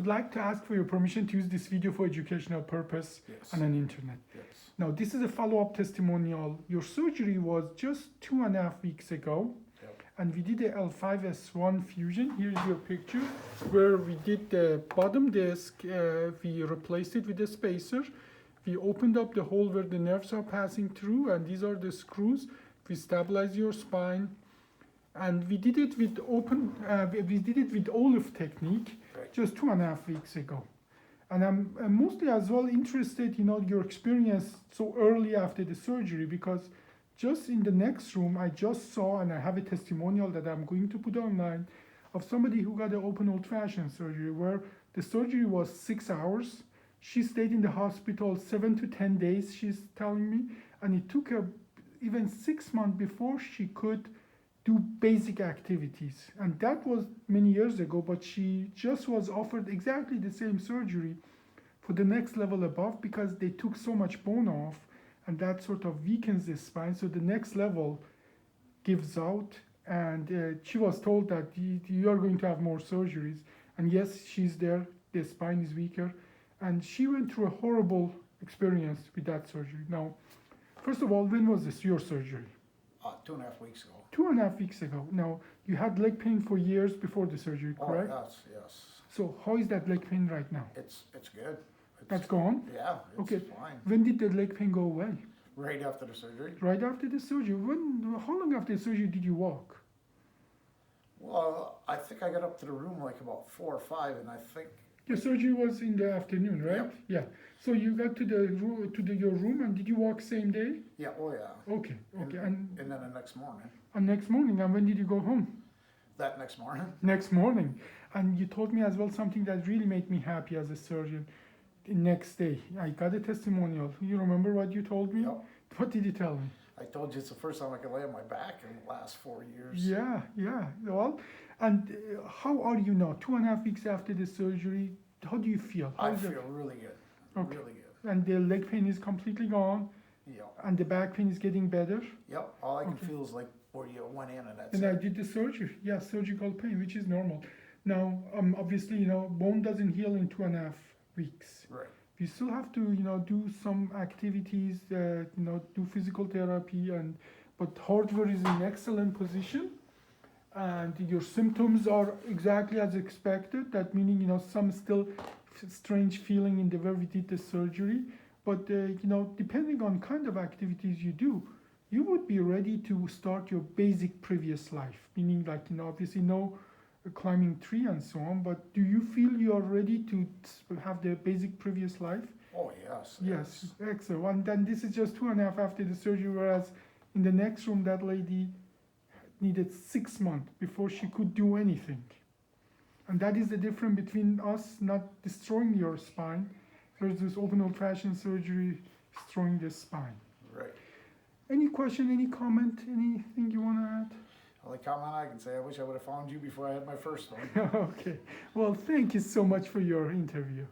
would like to ask for your permission to use this video for educational purpose Yes. on an internet. Yes. Now, this is a follow-up testimonial. Your surgery was just 2.5 weeks ago, Yep. and we did a L5S1 fusion. Here's your picture, where we did the bottom disc, we replaced it with a spacer. We opened up the hole where the nerves are passing through, and these are the screws. We stabilize your spine, and we did it with we did it with OLLIF technique Right. just 2.5 weeks ago. And I'm mostly as well interested, your experience so early after the surgery, because just in the next room, I just saw, and I have a testimonial that I'm going to put online, of somebody who got an open old-fashioned surgery, where the surgery was 6 hours. She stayed in the hospital 7 to 10 days, she's telling me, and it took her even 6 months before she could do basic activities. And that was many years ago, but she just was offered exactly the same surgery for the next level above, because they took so much bone off, and that sort of weakens the spine. So the next level gives out, and she was told that you are going to have more surgeries. And yes, she's there, the spine is weaker, and she went through a horrible experience with that surgery. Now, first of all, when was this your surgery? 2.5 weeks ago. 2.5 weeks ago. Now, you had leg pain for years before the surgery, correct? Oh, yes. So how is that leg pain right now? It's good. That's gone? Yeah, it's Okay. fine. When did the leg pain go away? Right after the surgery. Right after the surgery. How long after the surgery did you walk? Well, I think I got up to the room like about 4 or 5, and I think Your surgery was in the afternoon, right? Yep. Yeah. So you got to your room, and did you walk same day? yeah, oh yeah. Okay. And And then the next morning. next morning, and when did you go home? That next morning. Next morning. And you told me as well something that really made me happy as a surgeon. The next day, I got a testimonial. You remember what you told me? Yep. What did you tell me? I told you it's the first time I could lay on my back in the last 4 years. Yeah. Well, and how are you now? 2.5 weeks after the surgery, how do you feel? How I is it? feel really good. Okay. Really good. And the leg pain is completely gone, Yep. and the back pain is getting better. Yep. All I can Okay. feel is like where you went in, and that's And I it. did the surgery. Yeah, surgical pain, which is normal. Now, obviously, bone doesn't heal in 2.5 weeks. Right. You still have to, do some activities, do physical therapy, but hardware is in excellent position, and your symptoms are exactly as expected. That meaning, some still strange feeling in the where we did the surgery, but depending on kind of activities you do, you would be ready to start your basic previous life. Meaning, like obviously no climbing tree and so on, but do you feel you are ready to have the basic previous life? Oh, yes. Yes, excellent. And then this is just 2.5 after the surgery, whereas in the next room, that lady needed 6 months before she could do anything. And that is the difference between us not destroying your spine versus open old-fashioned surgery destroying the spine. Right. Any question, any comment, anything you want to add? Only comment I can say, I wish I would have found you before I had my first one. Okay. Well, thank you so much for your interview.